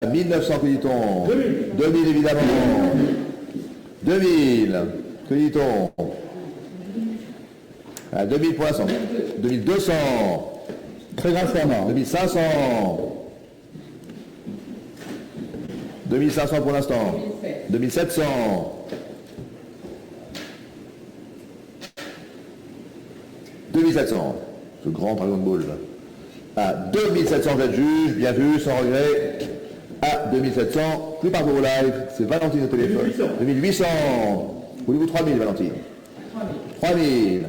1900, que dit-on? 2000 évidemment. 2000, que dit-on? À 2000 pour l'instant. 2200. Très grand format. 2500. 2500 pour l'instant. 2700. 2700. Ce grand Dragon Ball. À 2700, vous êtes juge, bien vu, sans regret. À 2700, plus par vos live, c'est Valentine au téléphone. 2800. Voulez-vous 3000, Valentine? 3000.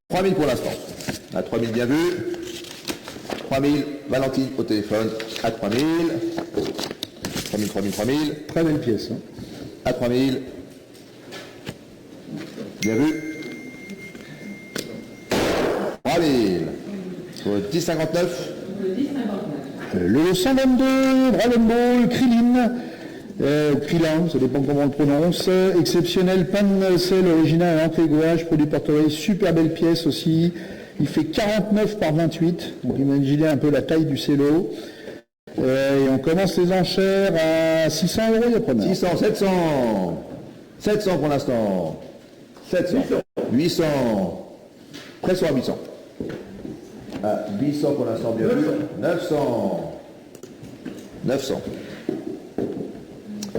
3000 pour l'instant. À 3000, bien vu. 3000, Valentine au téléphone. À 3000. 3000, 3000, 3000. Très belle pièce. Hein. À 3000. Bien vu. 3000. Sur le 1059. Le 122, Dragon Ball, Krillin. Krillin, ça dépend comment on le prononce. Exceptionnel pan-cell original à entrée gouache, produit porte-oreille, super belle pièce aussi. Il fait 49 par 28, donc imaginez un peu la taille du cello. Et on commence les enchères à 600 €, il y a preneur. 600, 700. 700 pour l'instant. 700. 800. Presque à 800. À 800 pour l'instant, bien vu. 900. 900.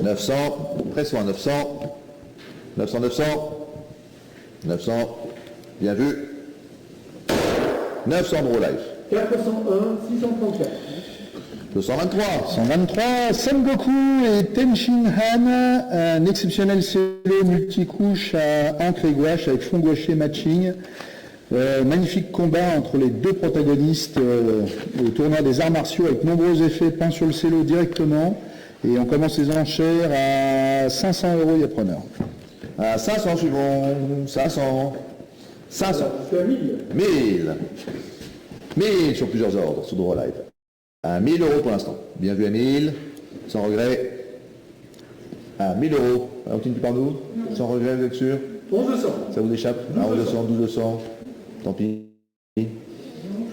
900. Presque à 900. 900, 900. 900. Bien vu. 900 € live. 401, 634. 223. 123, Sengoku et Tenshin Han, un exceptionnel cello multicouche à encre et gouache avec fond gouaché matching. Magnifique combat entre les deux protagonistes au tournoi des arts martiaux avec nombreux effets peints sur le cello directement. Et on commence les enchères à 500 €, il y a preneur. À 500 suivant. 500. 500. C'est à 1000. 1000. 1000 sur plusieurs ordres, sous droit live. À 1000 € pour l'instant. Bien vu à 1000, sans regret. À 1000 €. Valentine, tu parles nous? Sans regret, vous êtes sûr? 1100. Ça vous échappe? À 1100, 1200. Tant pis.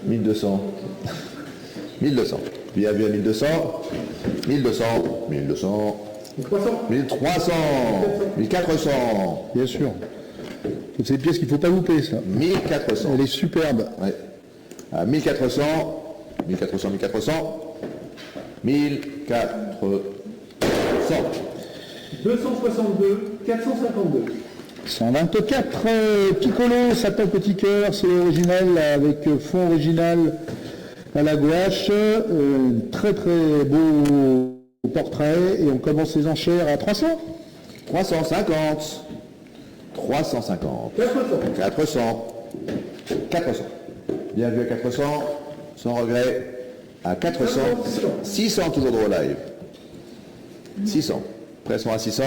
1200. 1200. Bien vu à 1200. 1200. 1200. 300. 1300. 1400. Bien sûr. Toutes ces pièces qu'il ne faut pas louper, ça. 1400. Elle est superbe. Ouais. À 1400. 1400, 1400. 1400. 262, 452. 124, Piccolo, Satan Petit Cœur, c'est l'original avec fond original à la gouache. Très très beau portrait. Et on commence les enchères à 300. 350. 350. 400. 400. 400. Bien vu à 400. Sans regret. À 400. 600 toujours de live. 600. Pressons à 600.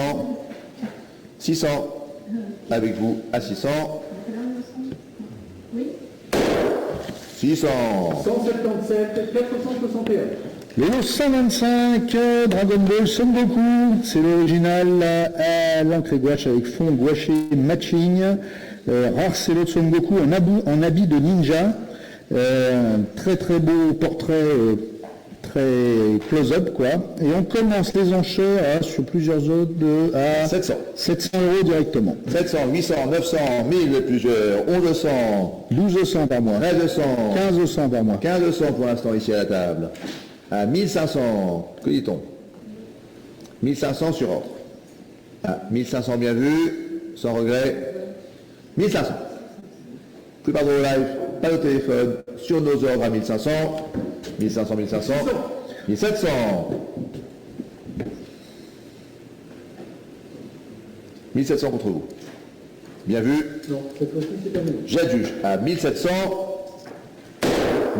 600. Avec vous à 600. 600. 177, 461. Le 125, Dragon Ball Son Goku, c'est l'original à l'encre et gouache avec fond gouaché matching. Rare cello de Son Goku en habit de ninja. Très très beau portrait, très close-up quoi. Et on commence les enchères sur plusieurs autres à 700. 700 € directement. 700, 800, 900, 1000 plusieurs, 1100, 1200 par mois. 1300, 1500 par mois. 1500 pour l'instant ici à la table. À 1500, que dit-on? 1500 sur ordre. À 1500 bien vu, sans regret. 1500. Plus par vos live, pas de téléphone, sur nos ordres à 1500. 1500, 1500. 1700. 1700 contre vous. Bien vu. Non, cette fois-ci, c'est terminé. J'adjuge à 1700.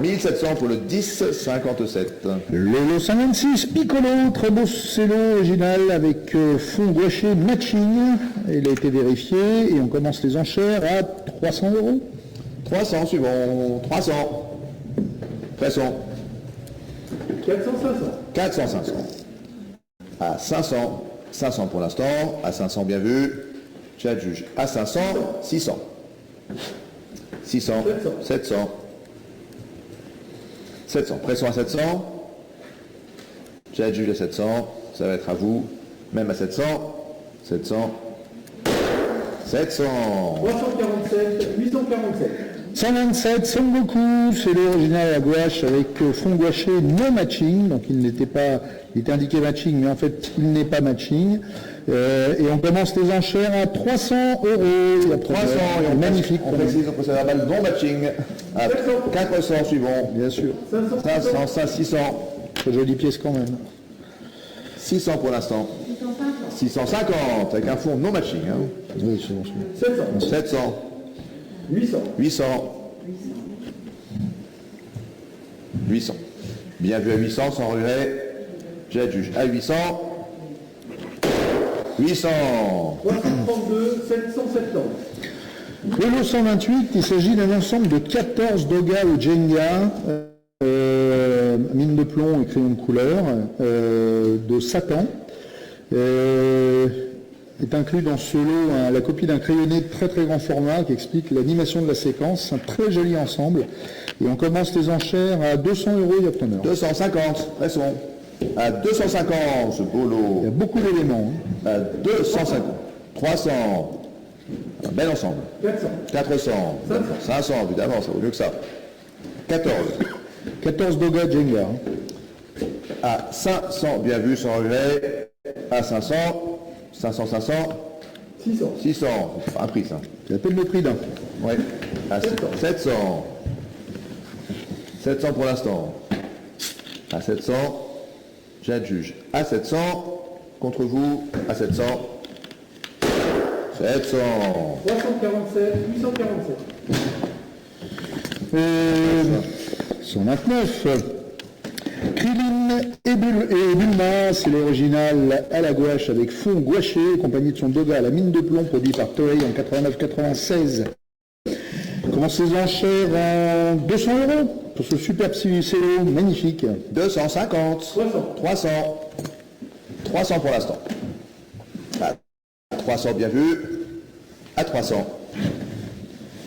1700 pour le 10,57. Le 126, Piccolo, très beau cello original avec fond gouaché matching. Il a été vérifié et on commence les enchères à 300 €. 300 suivant. 300. 300. 400, 500. 400, 500. À 500. 500 pour l'instant. À 500 bien vu. J'adjuge à 500. 600. 600. 700. 700. Pression à 700. J'adjuge à 700. Ça va être à vous. Même à 700. 700. 700. 347, 847. 127, Sengoku, c'est l'original à gouache avec fond gouaché non matching, donc il était indiqué matching, mais en fait il n'est pas matching. Et on commence les enchères à 300 €. Il y a 300. Et on magnifique. On précise, on procède à la balle non matching. À 400 suivant. Bien sûr. 500, 600. Très jolie pièce quand même. 600 pour l'instant. 650 avec un fond non matching. Hein. Oui, c'est bon. 700, 700. 800, 800. 800. Bien vu à 800, sans regret. J'adjuge à 800. 800. 332, 770. Le lot 128, il s'agit d'un ensemble de 14 dogas au Jenga, mine de plomb et crayon de couleur, de Satan. Est inclus dans ce lot la copie d'un crayonné de très très grand format qui explique l'animation de la séquence. C'est un très joli ensemble. Et on commence les enchères à 200 €, il y a preneur. 250. Pressons. À 250, ce beau Il y lot. a beaucoup d'éléments. Hein. À 250. 300. Un bel ensemble. 400, 400. 500, évidemment, ça vaut mieux que ça. 14. 14 dogas Jenga. Hein. À 500, bien vu, sans regret. À 500. 500, 500. 600, 600. Un prix, ça. C'est à peine le prix d'un. Oui. À 700. 700 pour l'instant. À 700. J'adjuge à 700. Contre vous, à 700. 700. 347, 847. 129. Krillin et Bulma, c'est l'original à la gouache avec fond gouaché, accompagné de son doga à la mine de plomb, produit par Toei en 89-96. Commence ses enchères en 200 € pour ce superbe cello magnifique. 250. 300, 300. 300 pour l'instant. À 300, bien vu. À 300.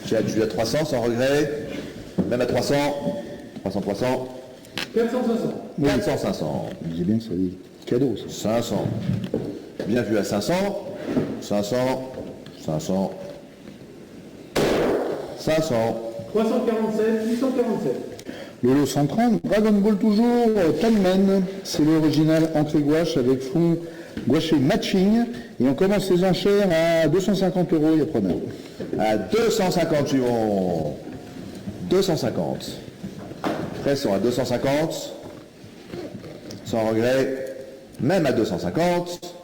J'ai adjugé à 300 sans regret. Même à 300. 300, 300. 400, 500. 400, 500. Je dis bien que c'est des cadeaux, ça. 500. Bien vu à 500. 500. 500. 500. 347, 847. Le lot 130, Dragon Ball toujours, Tonman, c'est l'original entrée gouache avec fond gouaché matching. Et on commence les enchères à 250 €, il y a preneur. À 250 suivants. 250. Pressons à 250. Sans regret. Même à 250.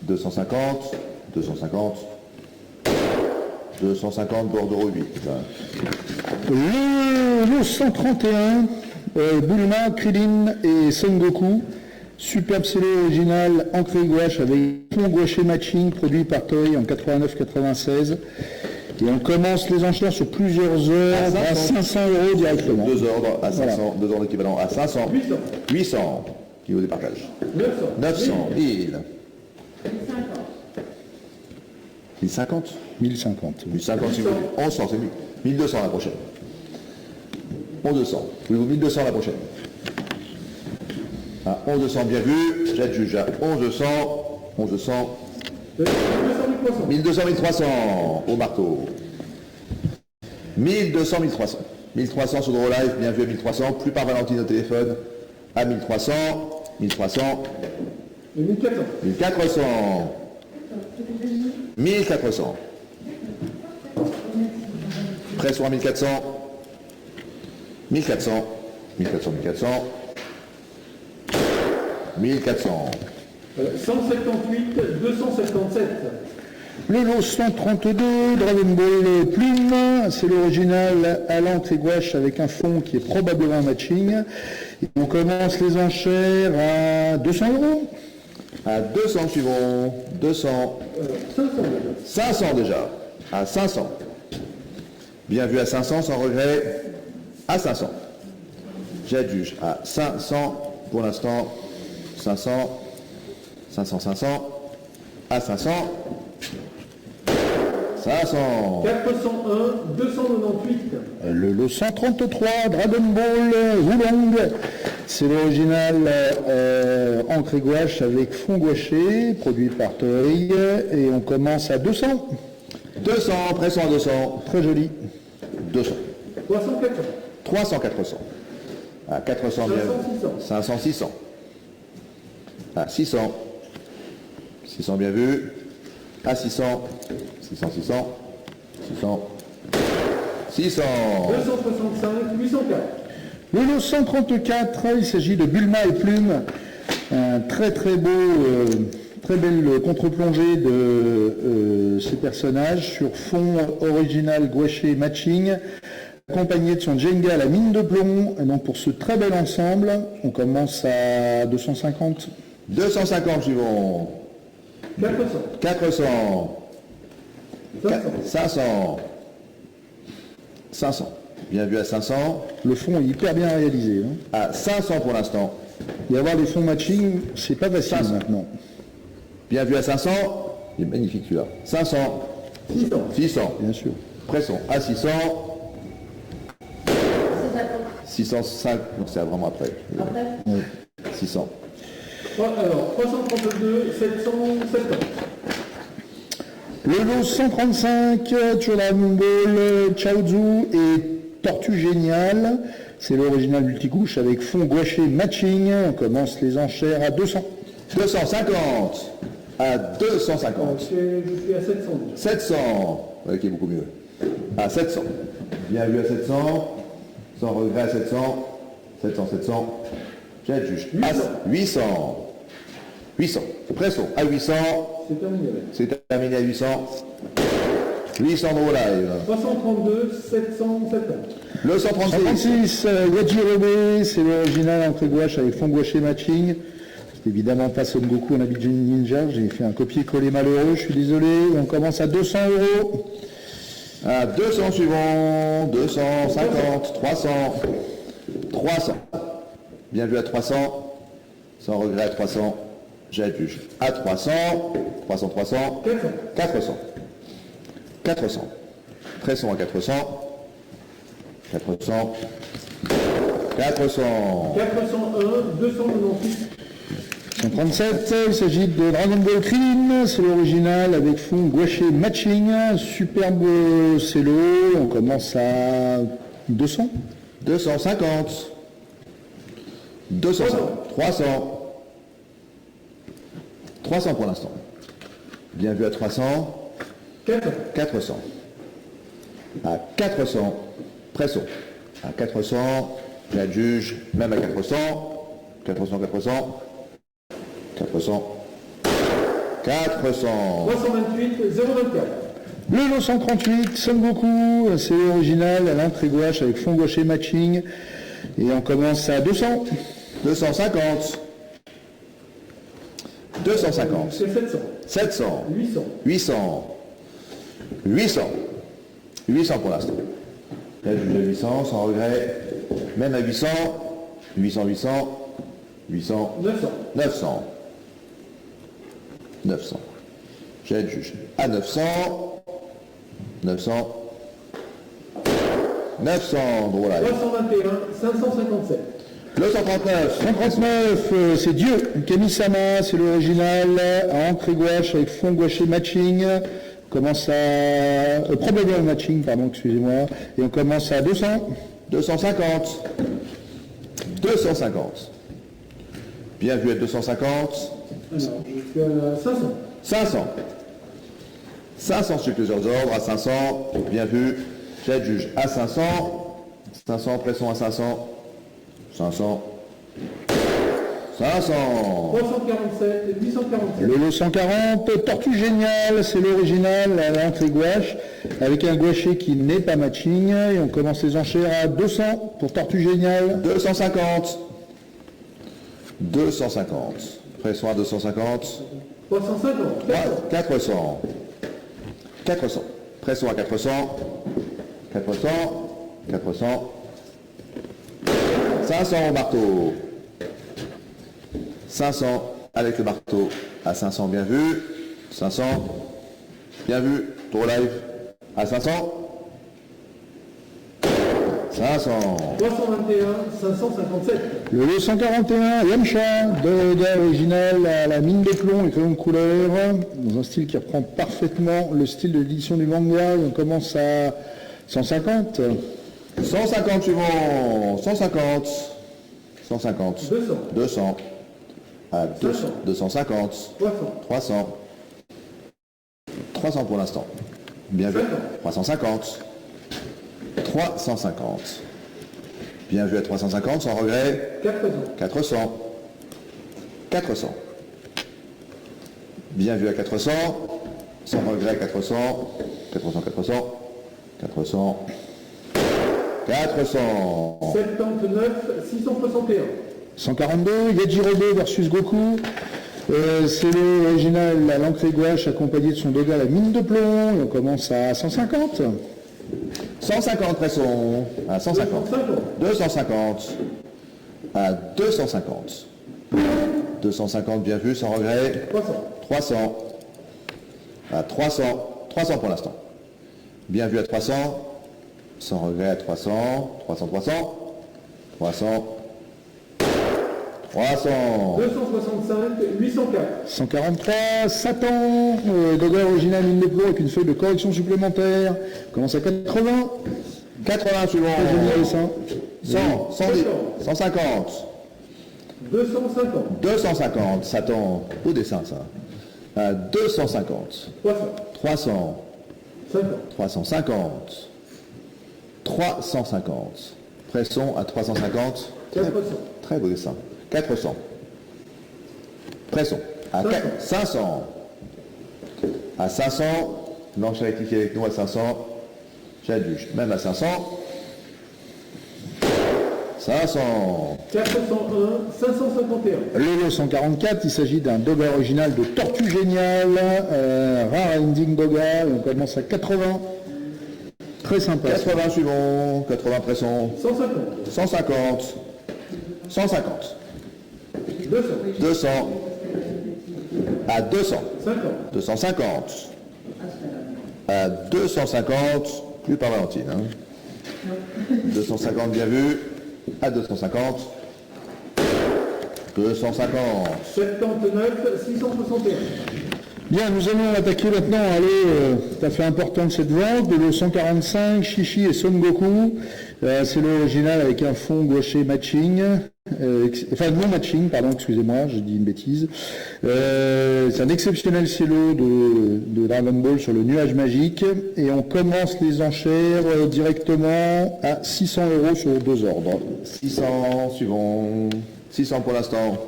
250. 250. 250 bordereau 8. Le 131, Bulma, Krillin et Sengoku. Superbe cello original ancré gouache avec fond gouaché matching produit par Toei en 89-96. Et on commence les enchères sur plusieurs heures à 500 € directement. Deux ordres à 500, Voilà. deux ordres équivalents à 500. 800, 800. Qui vous départage. 900, 900. 1000. 1050. 1050. 1050 si vous voulez. 1100, c'est mieux. 1200 la prochaine. 1200. Voulez-vous 1200 la prochaine? À 1200 bien vu. J'adjuge à 1200. 1200. 200, 1300. 1200, 1300 au marteau. 1200, 1300. 1300 sur Draw Live, bien vu à 1300. Plus par Valentine au téléphone. À 1300. 1300. Et 1400. 1400. 1400. Pression à 1400. 1400. 1400, 1400. 1400. 178, 277. Le lot 132, Dragon Ball Plume, c'est l'original à l'encre et gouache avec un fond qui est probablement un matching. Et on commence les enchères à 200 €. À 200 suivants. 200. 500. 500 déjà. À 500. Bien vu à 500 sans regret. À 500. J'adjuge à 500 pour l'instant. 500. 500, 500. À 500. 500. 401, 298. Le lot 133, Dragon Ball Wulong. C'est l'original encre et gouache avec fond gouaché, produit par Toei. Et on commence à 200. 200, pressons à 200. Très joli. 200. 300, 400. 300, 400. À 400, bien. 500, 600. À 600. 600, bien vu. À 600. 600, 600. 600. 600. 265, 804. Le lot 134, il s'agit de Bulma et Plume. Un très très beau, très belle contre-plongée de ces personnages sur fond original gouaché matching, accompagné de son Jenga à la mine de plomb. Et donc pour ce très bel ensemble, on commence à 250. 250, suivons. 400. 400. 500. 500. 500. Bien vu à 500. Le fond est hyper bien réalisé. Hein. À 500 pour l'instant. Et avoir des fonds matching, c'est pas facile 500. maintenant. Bien vu à 500. Il est magnifique celui-là. 500. 600. 600. Bien sûr. Pressons à 600. 605. Donc c'est vraiment après. 600. Alors, 332, 770. Le lot 135, toujours Dragon Ball, Chaozu et Tortue Géniale. C'est l'original multicouche avec fond gouaché matching. On commence les enchères à 200. 250. À 250. Je suis à 700. 700. Ouais, qui est beaucoup mieux. À 700. Bien vu à 700. Sans regret à 700. 700, 700. J'ai le juge. À 800. 800. Pressons à 800. C'est terminé. C'est terminé à 800. 800 de live. 332, 770. Le 136. 136, Yajirobe, c'est l'original encre et gouache avec fond gouaché matching. C'est évidemment pas Son Goku en habit de ninja. J'ai fait un copier-coller malheureux, je suis désolé. On commence à 200 €. À 200 suivants. 250. 300. 300. Bien vu à 300. Sans regret à 300. J'ai le juge. À 300. 300, 300. 400. 400. 400. Pressons à 400. 400. 400. 401, 298. 137, il s'agit de Dragon Ball Krillin, c'est l'original avec fond gouaché matching, superbe cello, on commence à 200. 250. 250. 300. 300 pour l'instant. Bien vu à 300. 400. 400. À 400. Pressons. À 400. La juge, même à 400. 400, 400. 400. 400. 328, 024. Le lot 138, Son Goku, c'est l'original à l'encre et gouache avec fond gouaché matching, et on commence à 200. 250. 250. C'est 700. 700. 800. 800. 800. 800 pour l'instant. Là, je juge à 800, sans regret. Même à 800. 800, 800. 800. 900. 900. 900. J'ai le juge. À 900. 900. 900. Gros live. 321, 557. Le 139. 139, c'est Dieu, Kami-sama, c'est l'original à encre et gouache avec fond gouaché matching. On commence à... probablement matching, pardon, excusez-moi. Et on commence à 200. 250. 250. Bien vu à 250. Alors, je suis à 500. 500. 500 sur plusieurs ordres, à 500. Bien vu. J'ai le juge à 500. 500, pressons à 500. 500. 500. 347, 847. Le lot 140, Tortue Géniale, c'est l'original à l'encre et gouache avec un gouaché qui n'est pas matching. Et on commence les enchères à 200 pour Tortue Géniale. 250. 250. Pressons à 250. 350. 400. 400. Pressons à 400. 400. 400. 500 au marteau. 500 avec le marteau à 500, bien vu. 500. Bien vu. Tour live à 500. 500. 321, 557. Le lot 141, Yamcha, Doga original à la mine de plomb et crayon de couleur, dans un style qui reprend parfaitement le style de l'édition du manga. On commence à 150. 150 suivant. 150. 150. 200. 200. À 500. 250. 300. 300. 300 pour l'instant. Bien vu. 350. 350. Bien vu à 350, sans regret. 400. 400. 400. Bien vu à 400, sans regret 400. 400, 400. 400. 400. 79, 661. 142, Yajirobe versus Goku. C'est le original à l'encre et gouache accompagné de son Doga à la mine de plomb. Et on commence à 150. 150 pression. À 150. 250. À 250. 250 bien vu, sans regret. 300. 300. À 300. 300 pour l'instant. Bien vu à 300. Sans regret à 300. 300, 300. 300. 300. 265, 804. 143, Satan, Doga original mine de plomb avec une feuille de correction supplémentaire. On commence à 80. 80 suivant. Très joli dessin. 100. 110. 150. 250. 250. Satan. Au dessin ça. À 250. 300. 300. 50. 350. 350. Pression à 350. 400. Très beau dessin. 400. Pression. À 500. À 500. Blanche a rectifié avec nous à 500. J'ai dû. Même à 500. 500. 401, 551. Le lot 144, il s'agit d'un Doga original de Tortue Géniale, rare ending Doga, on commence à 80. Très sympa. 80 suivant. 80 pression. 150. 150. 150. 200. 200. À 200. 50. 250. À 250. Plus par Valentine. Hein. 250 bien vu. À 250. 250. 79, 661. Bien, nous allons attaquer maintenant un lot tout à fait important de cette vente, le lot 145, Shishi et Son Goku. C'est l'original avec un fond gouaché matching, enfin non matching, pardon, excusez-moi, j'ai dit une bêtise. C'est un exceptionnel cello de Dragon Ball sur le nuage magique, et on commence les enchères directement à 600 € sur 2 ordres. 600 suivant. 600 pour l'instant.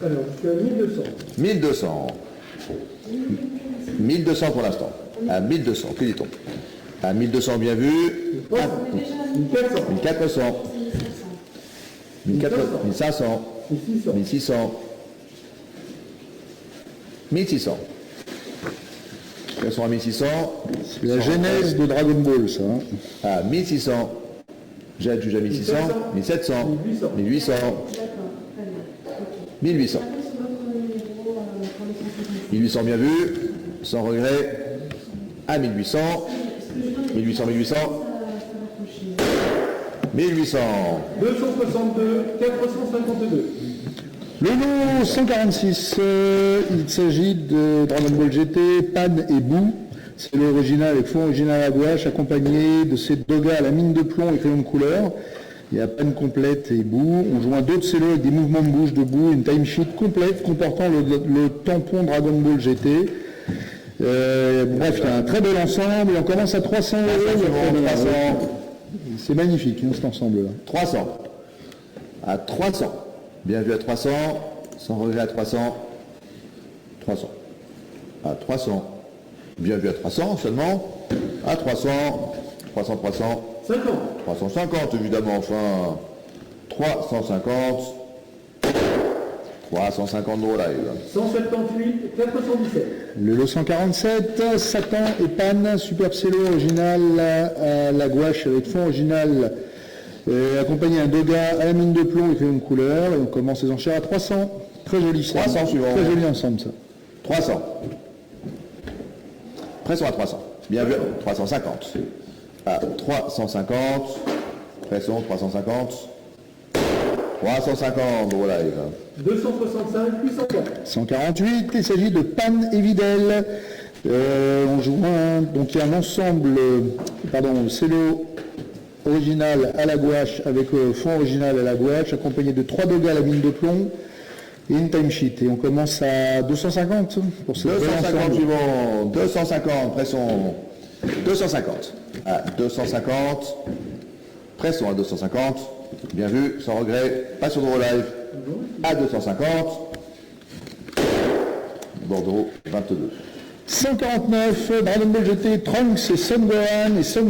Alors, je suis à 1200. 1200. 1200 pour l'instant. À 1200, que dit-on? À 1200 bien vu. À 1400. 1400. 1500. 1600. 1600. Quels sont à 1600? C'est la genèse de Dragon Ball, ça. Hein. À 1600. J'ai déjà 1600. 1700. 1800. 1800. 1800 bien vu, sans regret, à 1800, 1800, 1800, 1800. 262, 452. Le lot 146, il s'agit de Dragon Ball GT, Pan et Boo. C'est l'original avec fond original à gouache, accompagné de ces Doga à la mine de plomb et crayon de couleur. Il y a Pan complète et Boo. On joint d'autres cellos avec des mouvements de bouche de Boo, une timesheet complète comportant le tampon Dragon Ball GT. Bref, il y a un très bel ensemble et on commence à 300 €. C'est magnifique, hein, cet ensemble-là. 300. À 300. Bien vu à 300. Sans regret à 300. 300. À 300. Bien vu à 300 seulement. À 300. 300, 300. 50. 350 évidemment, enfin. 350. 350 € live. 178, 417. Le lot 147, Satan et Pan, super cello original à la gouache avec fond original, accompagné d'un Doga à la mine de plomb et crayon de couleur. Et on commence les enchères à 300. Très joli ça. 300 suivant. Très joli ensemble ça. 300. Pression à 300. Bien vu. 350. À 350. Presson, 350. 350, gros live. 265, 804. 148, il s'agit de Pan et Videl. On joint, donc il y a un ensemble, cello original à la gouache avec fond original à la gouache, accompagné de 3 dogas à la mine de plomb et une timesheet. Et on commence à 250 pour ce 250 suivant, 250, Presson, 250. À 250, Presson à 250. Bien vu, sans regret, pas sur Draw Live. À 250. Bordeaux, 22. 149, Dragon Ball GT, Trunks et Son Gohan et Son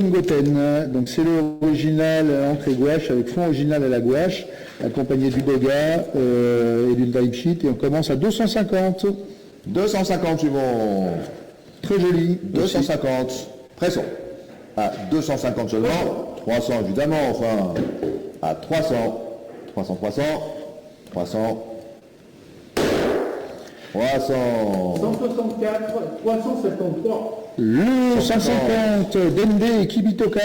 Goten. Donc c'est l'original entrée gouache avec fond original à la gouache, accompagné du doga et d'une time sheet. Et on commence à 250. 250 suivant. Très joli. 250. Presson. À 250 seulement. 300 évidemment, enfin. À 300. 300, 300. 300. 300. 164, 373. Le 150 Dende et Kibito Kai,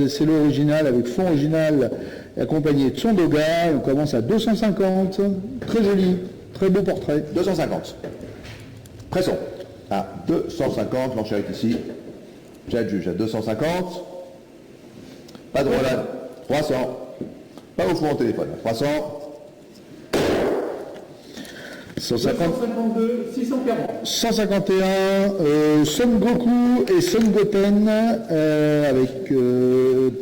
c'est l'original avec fond original accompagné de son doga. On commence à 250. Très joli, très beau portrait. 250. Presson. À 250. L'enchère est ici. J'adjuge à 250. Pas de relâche. 300. Pas au fond au téléphone. 300. 252, 640. 151, Son Goku et Son Goten avec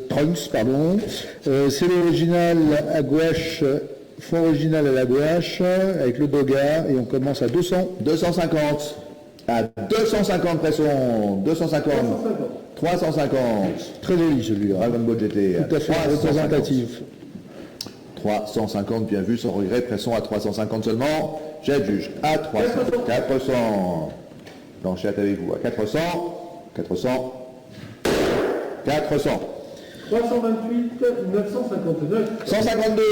Trunks, pardon. C'est l'original à gouache, fond original à la gouache avec le doga et on commence à 200. 250. À 250 Presson. 250. 350. Très joli celui-là. Dragon Ball GT. Tout à fait représentatif. 350, bien vu, sans regret. Presson à 350 seulement. J'adjuge à 300. 400. L'enchère avec vous à 400. 400. 400. 328, 959. 152.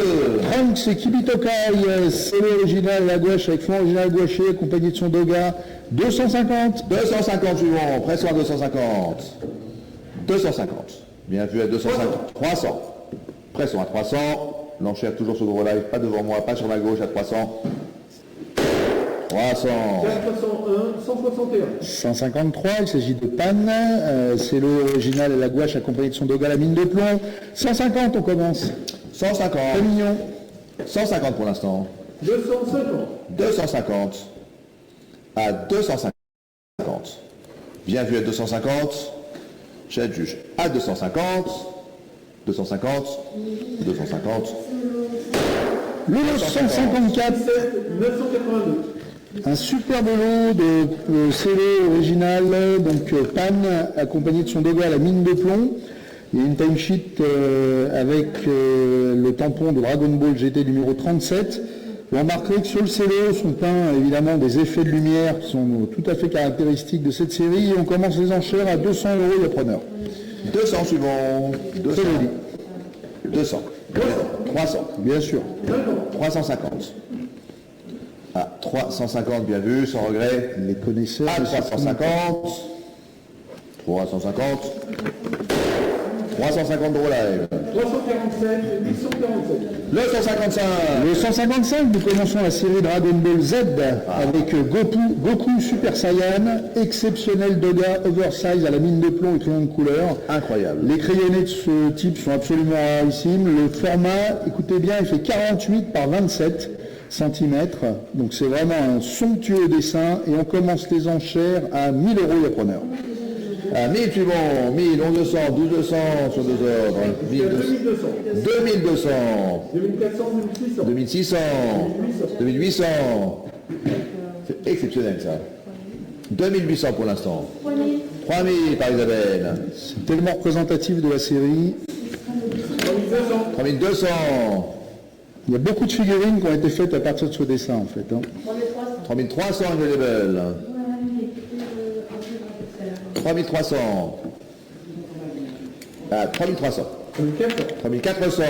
Trunks et Kibito Kai, c'est l'original à la gouache avec fond original gouaché accompagné de son doga. 250. 250 suivant. Presson à 250. 250. Bien vu à 250. 300. Presson à 300. L'enchère toujours sur le live, pas devant moi, pas sur ma gauche à 300. 300. 401, 161. 153, il s'agit de Pan, c'est l'original à la gouache accompagné de son doga à la mine de plomb. 150, on commence. 150. Très mignon. 150 pour l'instant. 250. 250. À 250. Bien vu à 250. J'adjuge à 250. 250. 250. Le 154, 982. un superbe lot de scellé original, donc Pan accompagné de son doga à la mine de plomb. Il y a une timesheet avec le tampon de Dragon Ball GT numéro 37. Vous remarquerez que sur le scellé sont peints évidemment des effets de lumière qui sont tout à fait caractéristiques de cette série. Et on commence les enchères à 200 € le preneur. 200 suivant. 200. 200. 300. Bien sûr. 350. À 350, bien vu, sans regret. Les connaisseurs. À 350. 350. 350 € live. 347, 847. Le 155. Le 155, nous commençons la série Dragon Ball Z avec Goku Super Saiyan, exceptionnel doga oversize à la mine de plomb et crayon de couleur. Incroyable. Les crayonnés de ce type sont absolument rarissimes. Le format, écoutez bien, il fait 48 par 27 cm. Donc c'est vraiment un somptueux dessin et on commence les enchères à 1000 € le preneur. À 1000 suivant. 1000, 1100, 1200 sur deux ordres. 2200. 2200. 2400, 1600. 2600. 2800. C'est exceptionnel ça. 2800 pour l'instant. 3000 par Isabelle. C'est tellement représentatif de la série. 3200. 3200. Il y a beaucoup de figurines qui ont été faites à partir de ce dessin en fait. 3300 available. 3300. À 3300. 3400.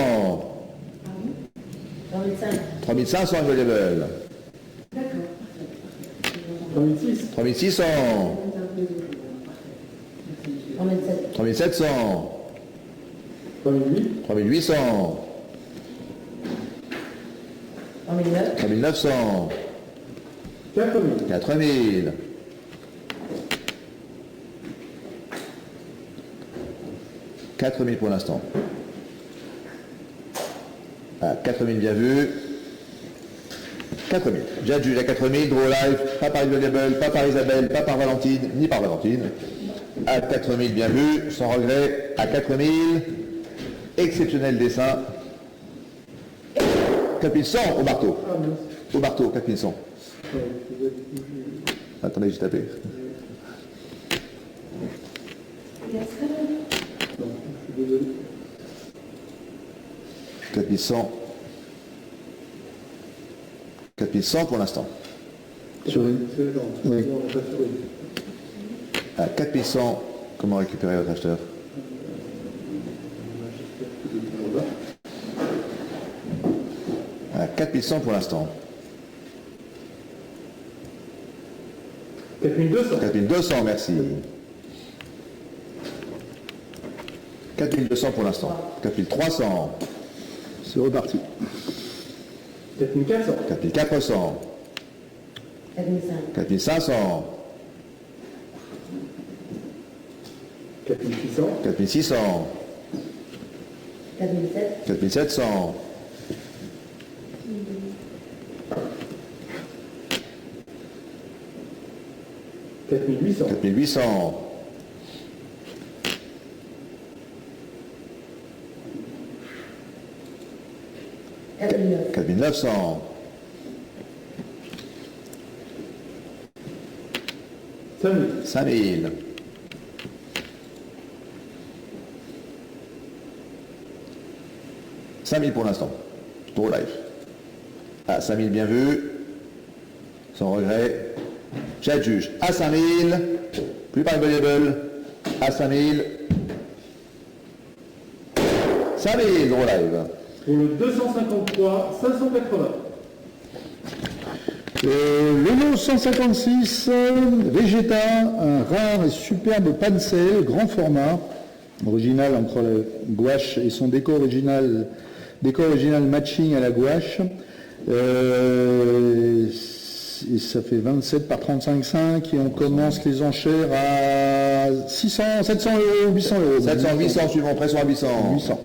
3500 available. 3600. 3600. 3700. 3008. 3800. 3009. 3900. 4000. 4000. 4000 pour l'instant. Ah, 4000 bien vu. 4000. J'adjuge à 4000, Draw Live, pas par Variable, pas par Isabelle, pas par Valentine, ni par Valentine. À 4000 bien vu, sans regret. À 4000, exceptionnel dessin. 4100 au marteau. Ah mince. Au marteau, 4100. Ouais, vous avez bougé. Attendez, j'ai tapé. Non, je suis désolé. 4100. 4100 pour l'instant. Sur une- C'est non, Oui. on n'a pas sur une. À 4100, comment récupérer votre acheteur? À 4100 pour l'instant. 4200. 4200, merci. 4200 pour l'instant. 4300. C'est reparti. 4400. 4400. 4005. 4500. 4600. 4600. 4007. 4700. 4800. 4800. 4009. 4900. 5000. 5000. 5000 pour l'instant. Draw live. À 5000 bien vu. Sans regret. J'adjuge à 5000. Plus par variable. À 5000. 5000, draw live. Pour le 253, 580. Le lot 156, Vegeta, un rare et superbe pansel, grand format, original entre la gouache et son décor original matching à la gouache. Et ça fait 27 par 35,5 et on commence les enchères à 600, 700 euros, 800 euros. 700, 800, suivant, pression à 800. 800.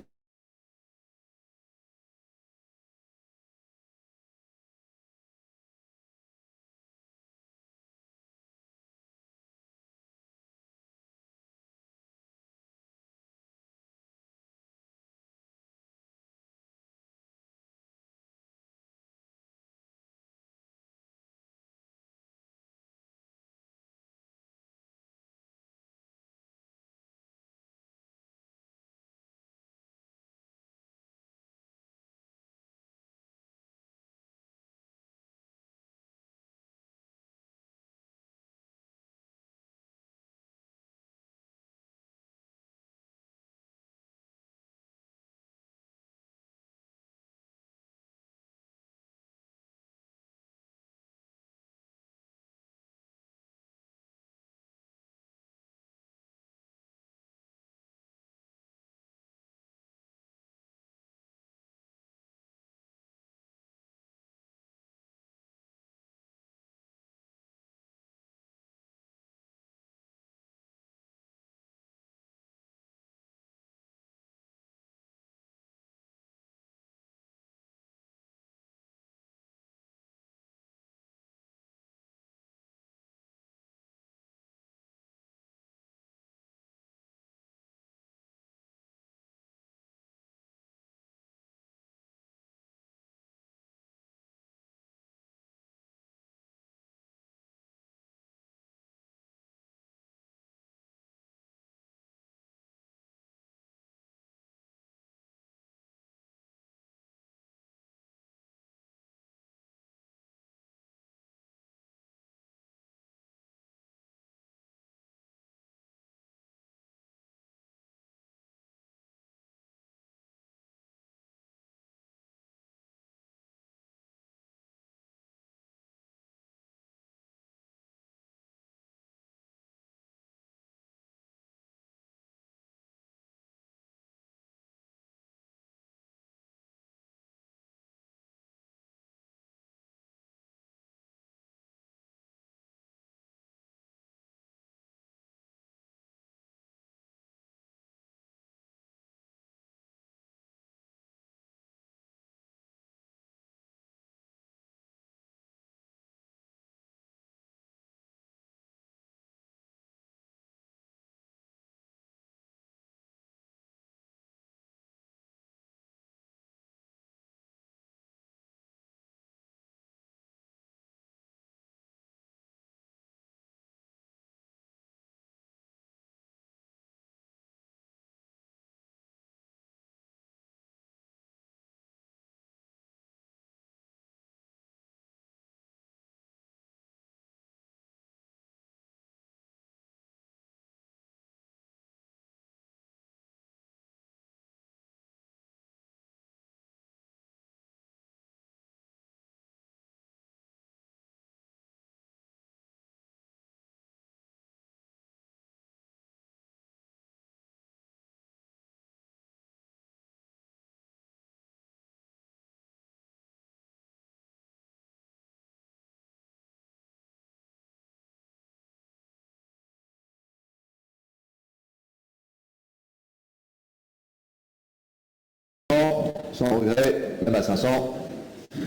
sans regret, même à 500,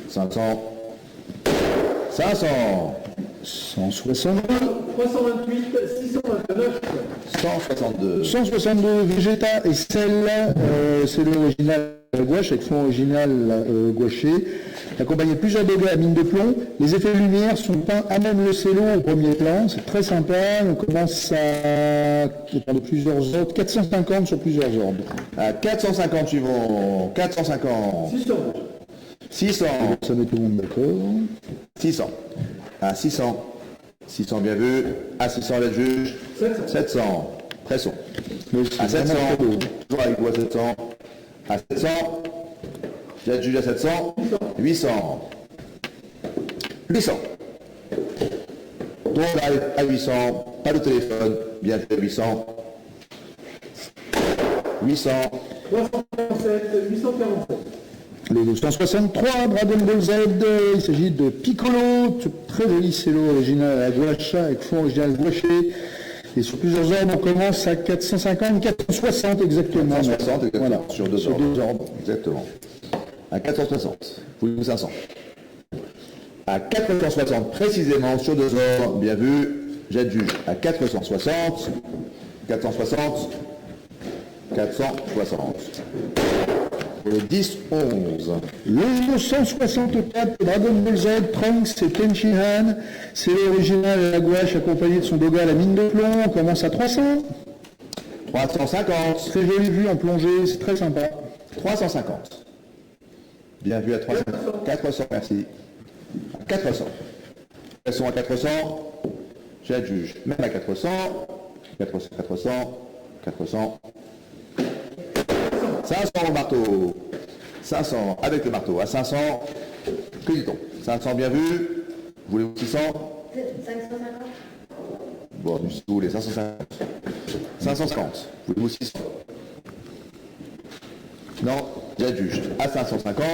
500, 500, 160, 328, 629. 162, 162 Vegeta et sel, c'est l'original gouache avec fond original gouaché, accompagné de plusieurs degrés à mine de plomb. Les effets de lumière sont peints à même le cello au premier plan, c'est très sympa. On commence à de plusieurs ordres, 450 sur plusieurs ordres. à 450 suivant, 450, 600. 600, Ça met tout le monde d'accord. 600, à 600, 600 bien vu, à 600 le juge, 700. 700, pression, Mais à c'est 700, vraiment très beau. toujours avec vous à 700, à 700, le juge à 700, 800, 800, donc à 800, pas de téléphone, bien fait 800, 800, 347, 847. Le 263, Dragon Ball Z, il s'agit de Piccolo, très joli cello original à la gouache, avec fond original gouaché. Et sur plusieurs ordres, on commence à 450, 460 exactement. 460 exactement, Voilà, sur deux ordres. Exactement. À 460, vous 500. À 460 précisément sur deux ordres, bien vu, jet de juge. À 460, 460, 460. Le 10, 11. Le 164, Dragon Ball Z, Trunks et Tenshinhan, c'est l'original à la gouache accompagné de son doga à la mine de plomb, on commence à 300. 350, Très jolie vue en plongée, c'est très sympa. 350. Bien vu à 300. 400, merci. À 400. Pression à 400. Jet de juge. Même à 400. 400, 400, 400. 500 au marteau. 500 avec le marteau. À 500, que dit-on? 500 bien vu. Voulez-vous 600? 550. Bon, si vous voulez, 550. 550. Voulez-vous 600? Non, jet de juge. À 550.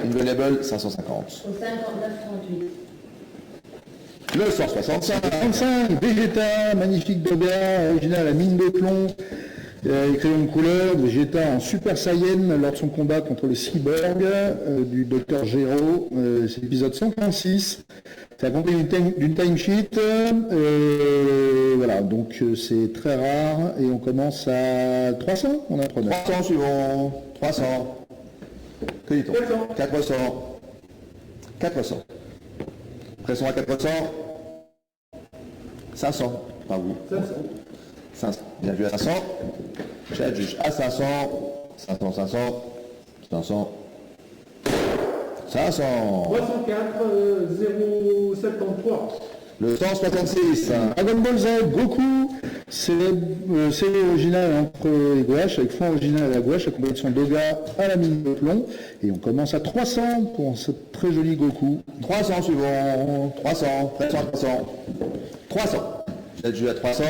Invaluable 550. Au 59, 38. Le 165. 35, Vegeta, magnifique doga, original à mine de plomb, et crayon de couleur, Vegeta en Super Saiyan lors de son combat contre le cyborg du Dr Gero, c'est l'épisode 136. C'est accompagné d'une timesheet, voilà, donc c'est très rare, et on commence à 300, on a 300 suivant. 300. Que dit-on? 400. 400. Pression à 400. 500. Pas vous. 500. Bien vu à 500. Chat juge à 500. 500, 500. 500. 500. 304, 073. Le 166. Dragon Ball Z, Goku, c'est l'original entre les gouaches, avec fond original à la gouache, accompagné de son doga à la mine de plomb. Et on commence à 300 pour ce très joli Goku. 300 suivant. 300. Pression à 300. 300. Chat juge à 300.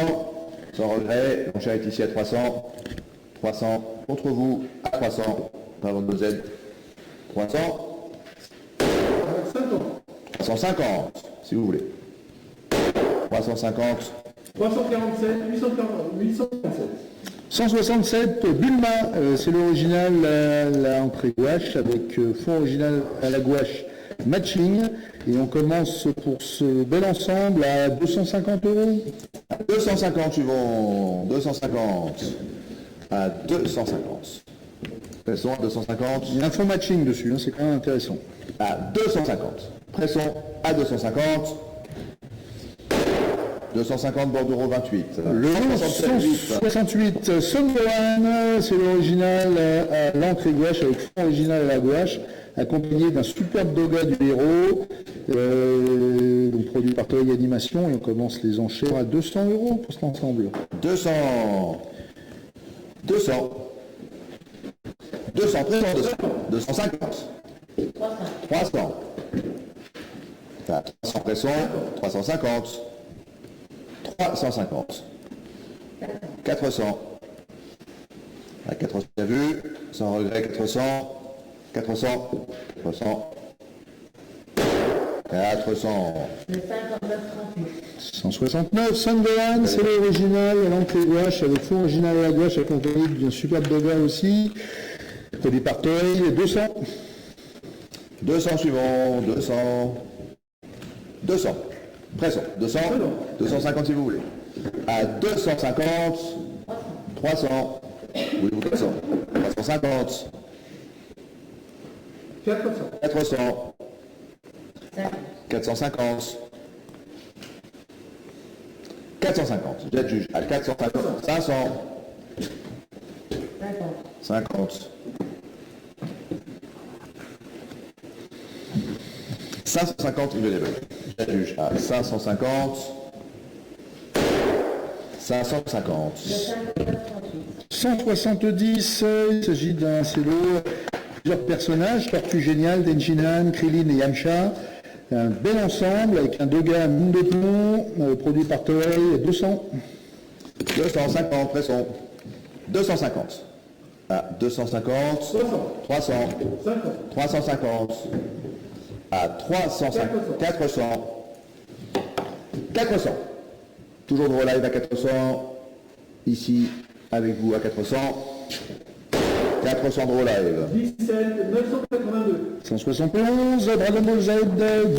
Sans regret. L'enchère est ici à 300. 300. Contre vous à 300. Dragon Ball Z. 300. 50. 350. Si vous voulez. 350. 347, 847. 167, Bulma, c'est l'original la entrée gouache, avec fond original à la gouache matching. Et on commence pour ce bel ensemble à 250 €. 250 suivant. 250. À 250. Pression à 250. Il y a un fond matching dessus, hein, c'est quand même intéressant. À 250. Pression à 250. 250 bordereau 28. Le 168, Son Gohan, c'est l'original à l'encre gouache avec fond original à la gouache, accompagné d'un superbe doga du héros, donc produit par Toei Animation, et on commence les enchères à 200 € pour cet ensemble. 200. 200. 200. Pression 200. 250. 300. 300 pression. 350. 350. 400. À 400 bien vu. Sans regret 400. 400. 400. 400. Le 59,38. 169, Sunderland, c'est l'original, à l'entrée gouache, avec fond original à la gouache, accompagné d'une superbe doga aussi. Produit par Toei, 200. 200 suivants, 200. 200. Pressons. 200. 250 si vous voulez. À 250. 300. Voulez-vous 400. 350. 400. 400. 50. 450. 450. J'adjuge à 450. 500. 50. 50. 550 available. J'adjuge à 550. 550. Le 59,38. 170, il s'agit d'un cello, plusieurs personnages, Tortue Géniale, Denjinan, Krillin et Yamcha. Un bel ensemble avec un doga mine de plomb, produit par Toei, 200. 250, pressons. 250. À 250. 300. 50. 350. À 350. 400. 400. Toujours de relive à 400. Ici, avec vous à 400. 400 de relive. 17, 982. 171, Dragon Ball Z,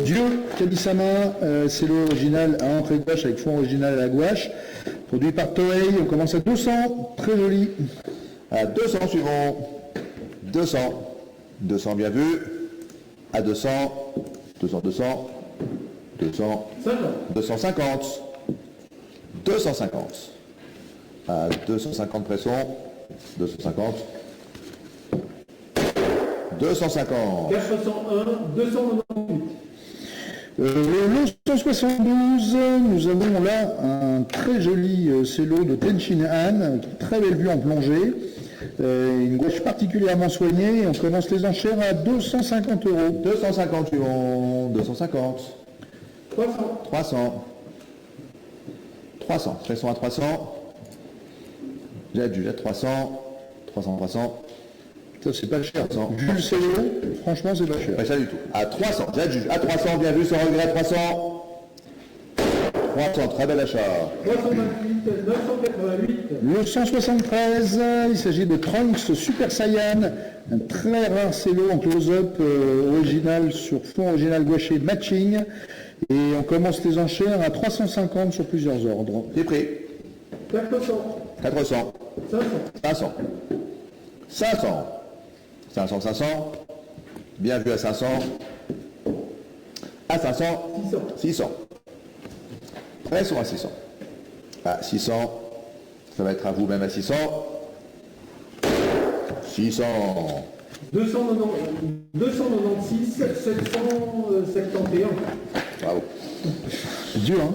Dieu, Kami-sama, c'est l'original à entrée gouache avec fond original à la gouache. Produit par Toei, on commence à 200, très joli. À 200 suivants. 200. 200 bien vu. À 200. 200, 200. 200. 50. 250. 250. À 250 pressons. 250. 250. 401, 298. Le 172, nous avons là un très joli cello de Tenshin Han, très belle vue en plongée, une gouache particulièrement soignée, et on commence les enchères à 250 €. 250 suivants. 250. 300. 300. 300. Pressons à 300. J'adjuge à 300. 300, 300. Ça c'est pas cher, 300. vu le cello, franchement c'est pas cher. Pas ça du tout. À 300. J'adjuge à 300. Bien vu, sans regret. 300. 300. Très bel achat. 328, 988. Le 173, il s'agit de Trunks Super Saiyan, un très rare cello en close-up original sur fond original gouaché matching. Et on commence les enchères à 350 sur plusieurs ordres. C'est pris. 400. 400. 500. 500. 500. 500, 500. Bien vu à 500. À 500. 600. 600. Pressons à 600. À 600. Ça va être à vous même à 600. 600. 296, 771. Bravo. Dur, hein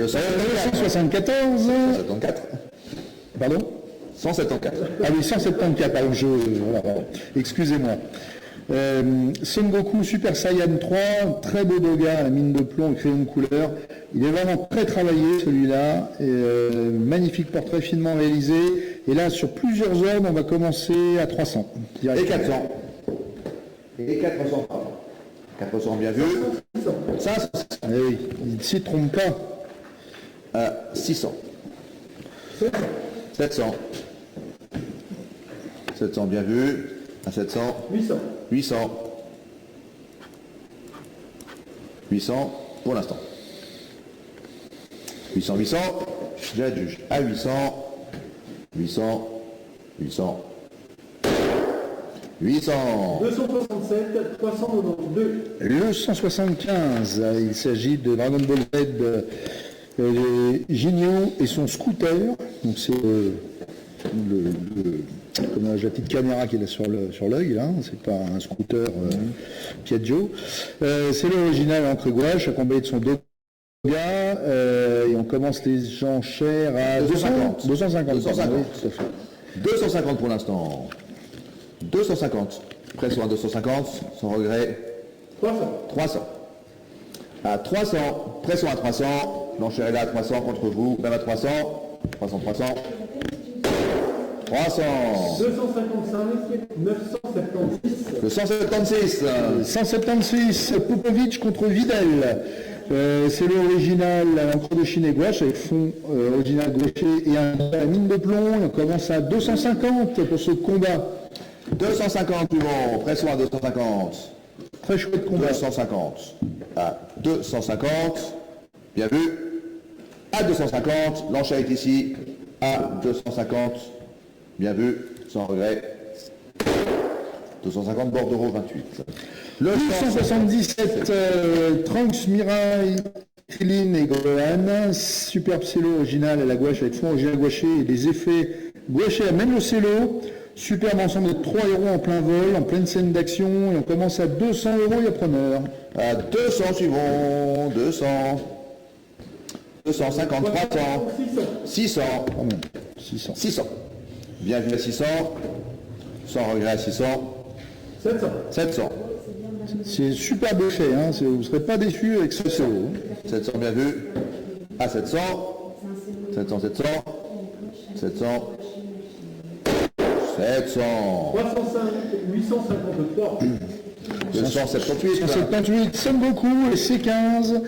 174, 174. pardon 174. Ah oui, 174, pardon, voilà, excusez-moi. Son Goku Super Saiyan 3, très beau doga à la mine de plomb et crayon de couleur. Il est vraiment très travaillé celui-là, magnifique portrait finement réalisé. Et là, sur plusieurs zones, on va commencer à 300. Et 400. Et 400. 400 bien vu. 500. Eh oui, il ne s'y trompe pas. À 600. 700. 700 bien vu. À 700. 800. 800. 800 pour l'instant. 800, 800. J'adjuge à 800. 800. 800. 800. 267, 392. Le 175, il s'agit de Dragon Ball Z, Jinyu et son scooter. Donc c'est comme la petite caméra qu'il a sur l'œil, là, c'est pas un scooter Piaggio. C'est l'original entre gouache, accompagné de son doga, et on commence les enchères à 250. 250. 250. Oui, tout à fait. 250 pour l'instant. 250. Pression à 250, sans regret. 300. 300. À 300, pression à 300. L'enchère est là à 300 contre vous, même à 300. 300, 300. 300. 255, 976. Le 176. 176, Popovic contre Vidal. C'est l'original à l'encre de Chine et gouache avec fond original gaucher et un mine de plomb. Et on commence à 250 pour ce combat. 250 suivant, pression à 250. Très chouette combat. 250 à 250. Bien vu. À 250. L'enchère est ici. À 250. Bien vu. Sans regret. 250 bordereau 28. Le 177, Trunks, Mirai, Krillin et Gohan. Superbe cello original à la gouache avec fond original gouaché et des effets gouachés amène le cello. Superbe ensemble de 3 héros en plein vol, en pleine scène d'action. Et on commence à 200 €, il y a preneur. à 200 suivant. 200. 250, 300. 600. 600. 600. Bien vu à 600. Sans regret à 600. 700. 700. C'est superbe fait, hein. Vous ne serez pas déçus avec ce cello. 700 bien vu. À 700. 700, 700. 700. 700. 305, 853. 278. 178, Sengoku et C15.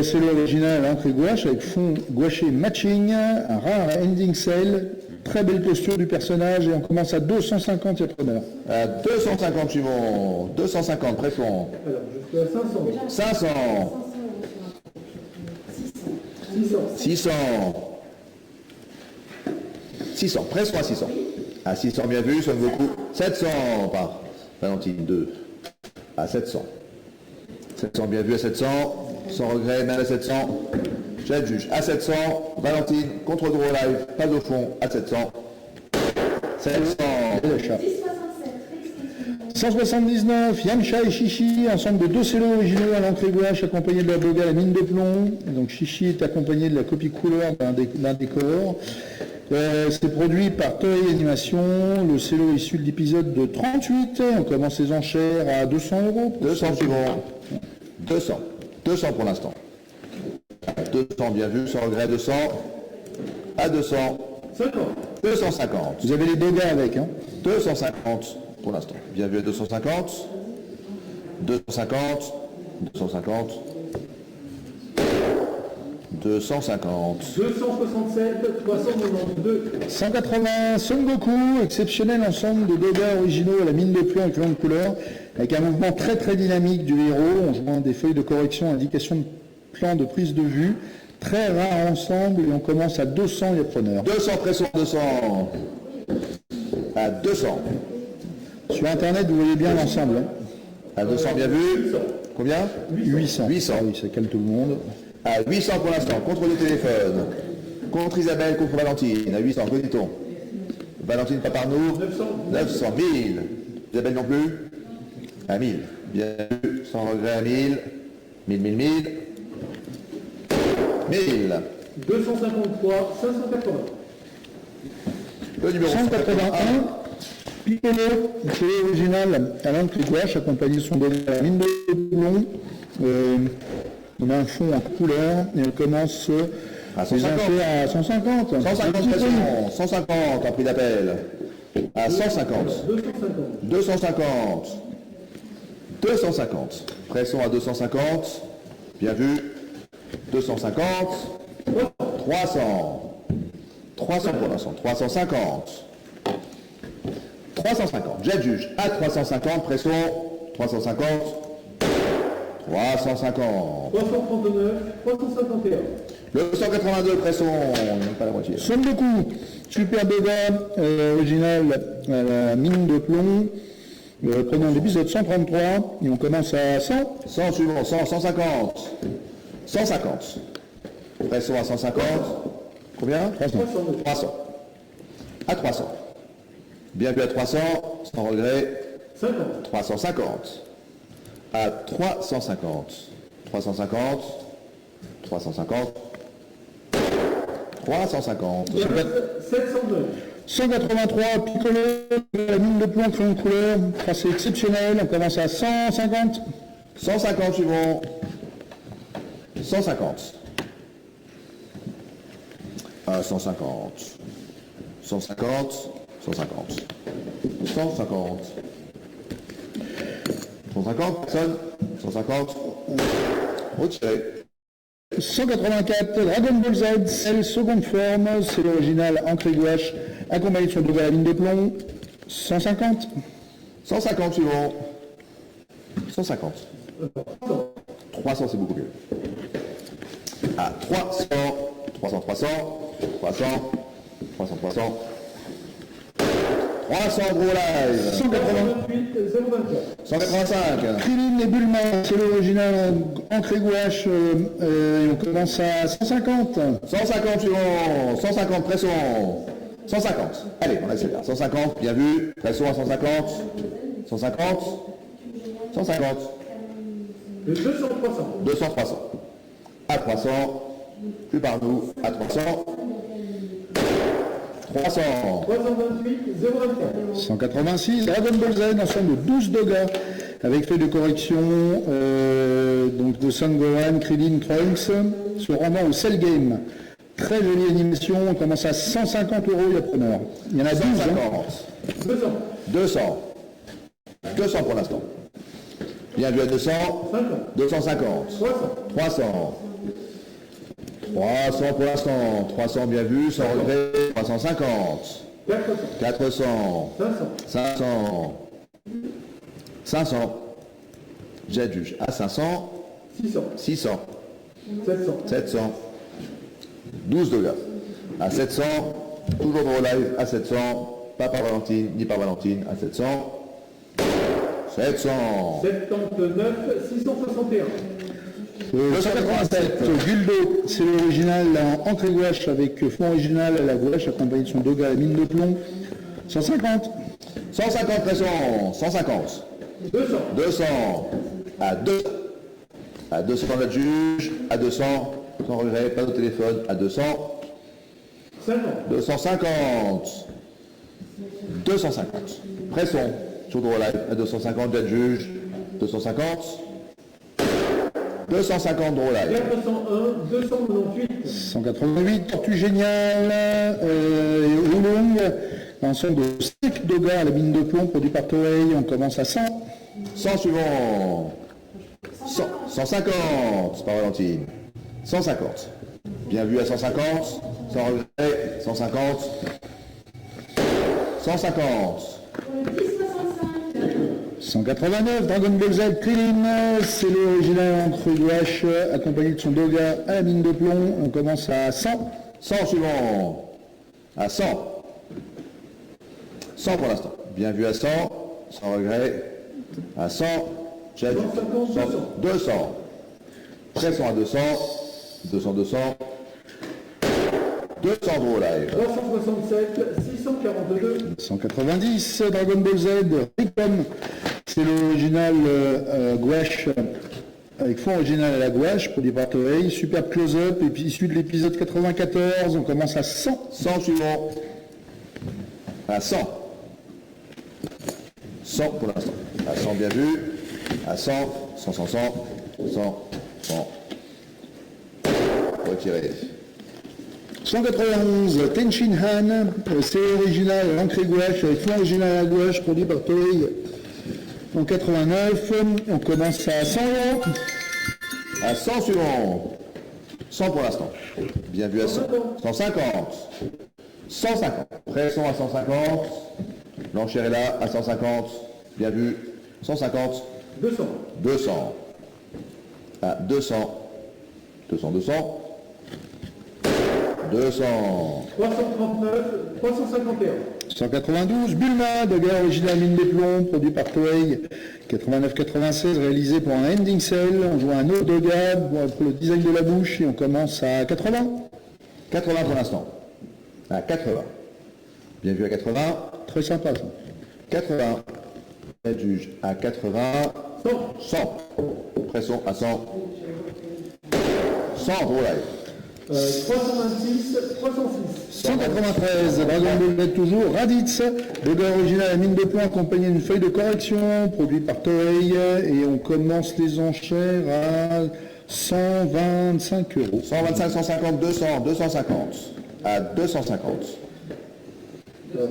C'est l'original encre et gouache avec fond gouaché matching, un rare ending cell, très belle posture du personnage et on commence à 250, il y a preneur. À 250 suivant. 250 préfond. Alors, je suis à 500. 500. 600. 600. 600. Pression à 600. À 600 bien vu, Son Goku. 700 par Valentine 2. À 700. 700 bien vu à 700. Sans regret, même à 700. J'aide juge. À 700. Valentine, contre draw live. Pas au fond. À 700. 700. Et l'achat. 179, Yamcha et Shishi, ensemble de 2 cellos originaux à l'encre et gouache, accompagnés de la boga à la mine de plomb. Donc Shishi est accompagné de la copie couleur d'un décor. C'est produit par Toei Animation. Le cello est issu de l'épisode de 38. On commence les enchères à 200 €. 200 suivant. 200. 200 pour l'instant. 200 bien vu, sans regret, 200. À 200. 50. 250. Vous avez les bogas avec, hein. 250 pour l'instant. Bien vu à 250. 250. 250. 250. 267, 392. 180, Son Goku, exceptionnel ensemble de bogas originaux à la mine de plomb avec longue couleur, avec un mouvement très très dynamique du héros. On joint des feuilles de correction, indication de plan de prise de vue. Très rare ensemble et on commence à 200, il y a preneur. 200 pression, 200. À 200. Sur internet, vous voyez bien l'ensemble. Hein. À 200 bien vu. Combien 800. 800. Ah oui, ça calme tout le monde. À 800 pour l'instant. Contre le téléphone. Contre Isabelle, contre Valentine. À 800, que dit-on Valentine, pas par nous. 900. 1000. Isabelle non plus. À 1000. Bien vu. Sans regret à 1000. 1000, 1000, 1000. 1000. 253, 580. Le numéro 181, Piccolo, c'est l'original à l'encre et gouache, accompagné de son bonnet à la mine de plomb. On a un fond en couleur et on commence à les 150. enchères à 150. 150 pression. 150 en prix d'appel. À 150. 250. 250. 250. Pression à 250. Bien vu. 250. 300. 300 pour l'instant. 350. 350. Jet juge à 350. Pression. 350. 350. 339, 351. Le 182 pression. Pas la moitié. Son Goku, super boga, original à la mine de plomb. Prenons l'épisode 133 et on commence à 100. 100 suivant. 100. 150. 150. Pression à 150. Combien 300. À 300. Bien vu à 300. Sans regret. 50. 350. À 350. 350. 350. 350. 709. 183, Piccolo, la mine de plomb crayon de couleur, tracé exceptionnel, on commence à 150. 150 suivant. 150. À 150. 150. 150. 150. 150, personne. 150. Retiré. 184, Dragon Ball Z, celle seconde forme, c'est l'original encre et gouache, accompagné de son doigt à la mine de plomb. 150. 150 suivant. 150. 300, c'est beaucoup mieux. À 300. 300, 300. 300. 300, 300. 300 gros live. 188 024. 185. Krillin et Bulma, c'est l'original encre et gouache, et on commence à 150. 150 suivant. 150, pressons. 150. Allez, on accélère. 150, bien vu. Pressons à 150. 150. 150. Le 200 300. 200, 300. À 300. Plus par nous. À 300. 300. 328 024. 186, Dragon Ball Z, ensemble de 12 dogas, avec feuille de correction donc de Son Gohan, Krillin, Trunks, se rendant au Cell Game. Très jolie animation, on commence à 150 €, il y a preneur. Il y en a 12, hein. 150. 200. 200. 200 pour l'instant. Bien vu à 200. 50. 250. 300. 300. 300 pour l'instant. 300 bien vu, sans regret. 350. 400. 400. 500. 500. 500. J'adjuge à 500. 600. 600. 700. 700. 12 de gars. À 700. Toujours de live à 700. Pas par Valentine, ni par Valentine. À 700. 700. 79 661. 287, Guldo, c'est l'original en encre et gouache avec fond original à la gouache, accompagné de son doga à la mine de plomb. 150. 150 pression. 150. 200. 200. À 200. À 200 notre juge. À 200. Sans regret, pas de téléphone. À 200. 50. 250. 250. Pression. Sur le live. À 250 notre juge. 250. 250 drôle live. 401 298. 188, Tortue Géniale et Oolong, ensemble de 5 dogas à la mine de plomb produit par Toei, on commence à 100. 100 suivant. 150 par Valentine. 150. Bien vu à 150. Sans regret. 150. 150. 189, Dragon Ball Z, Krillin, c'est l'original encre gouache, accompagné de son doga à la mine de plomb, on commence à 100. 100 suivant. À 100. 100 pour l'instant. Bien vu à 100. Sans regret. À 100. Check. 150, 200. Pression à 200. 200, 200. 200 gros live. 367 642. 190, Dragon Ball Z, Ricom, c'est l'original gouache, avec fond original à la gouache, produit par Toei, superbe close-up, et puis issu de l'épisode 94, on commence à 100. 100 suivant. À 100. 100 pour l'instant. À 100 bien vu. À 100. 100, 100, 100. 100, 100. Retiré. 191, Tenshin Han, c'est original, l'encre et gouache, avec fond original à la gouache, produit par Toei. En 89, on commence à 100 €. À 100 suivant. 100 pour l'instant. Bien vu à 100. 150. 150. Pression à 150. L'enchère est là à 150. Bien vu. 150. 200. 200. À 200. 200, 200. 200. 339 351. 192, Bulma, de guerre originale mine de plomb, produit par Toei. 89-96, réalisé pour un ending cell. On joue un autre doga pour le design de la bouche et on commence à 80. 80 pour l'instant. À 80. Bien vu à 80. Très sympa ça. 80. Aide juge à 80. 100. 100. Pression à 100. 100 gros live. 326 306. 193, Dragon Ball Z toujours, Raditz, le gars original à mine de plomb accompagné d'une feuille de correction, produit par Toei, et on commence les enchères à 125 €. 125, 150, 200, 250. À 250.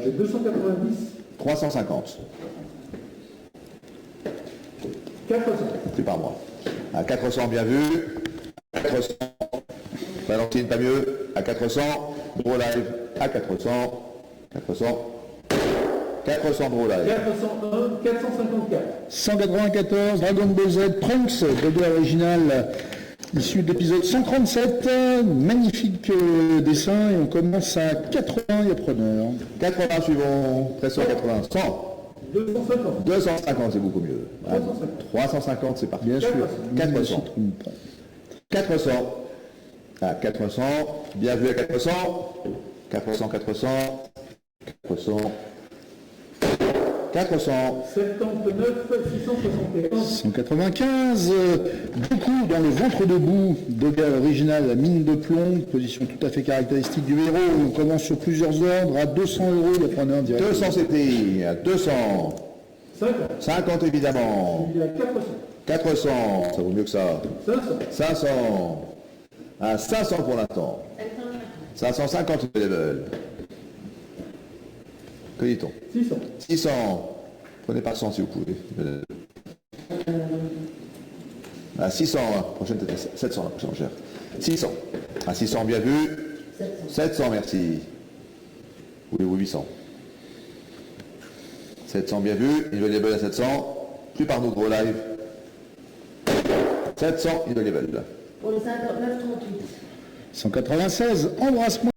J'ai 290. 350. 400. C'est par moi. À 400, bien vu. 400. Valentine, pas mieux. À 400. Draw live. À 400. 400. 400 draw live. 401, 454. 194, Dragon Ball Z, Trunks, bébé original, issu de l'épisode 137. Magnifique dessin, et on commence à 80, il y a preneur. 80 suivant. 380. 100. 250. 250, c'est beaucoup mieux. 350, c'est parti. Bien sûr. 400. 400. À 400. Bien vu à 400. 400, 400. 400. 400. 79, 661. 195, beaucoup dans le ventre debout, Doga original, la mine de plomb, position tout à fait caractéristique du héros. On commence sur plusieurs ordres à 200 €, le preneur direct. 200 c'était à 200. 50. 50 évidemment. Il y a 400. 400, ça vaut mieux que ça. 500. 500. À 500 pour l'instant. 550 le level. Que dit-on? 600. 600. Prenez pas 100 si vous pouvez. À 600, prochaine tête, 700 la prochaine enchère. 600. À 600, bien vu. 700, merci. Voulez-vous 800? 700, bien vu. Il veut level à 700. Plus par nous, gros live. 700, il veut level. Pour le 59, 38. 196, embrasse-moi.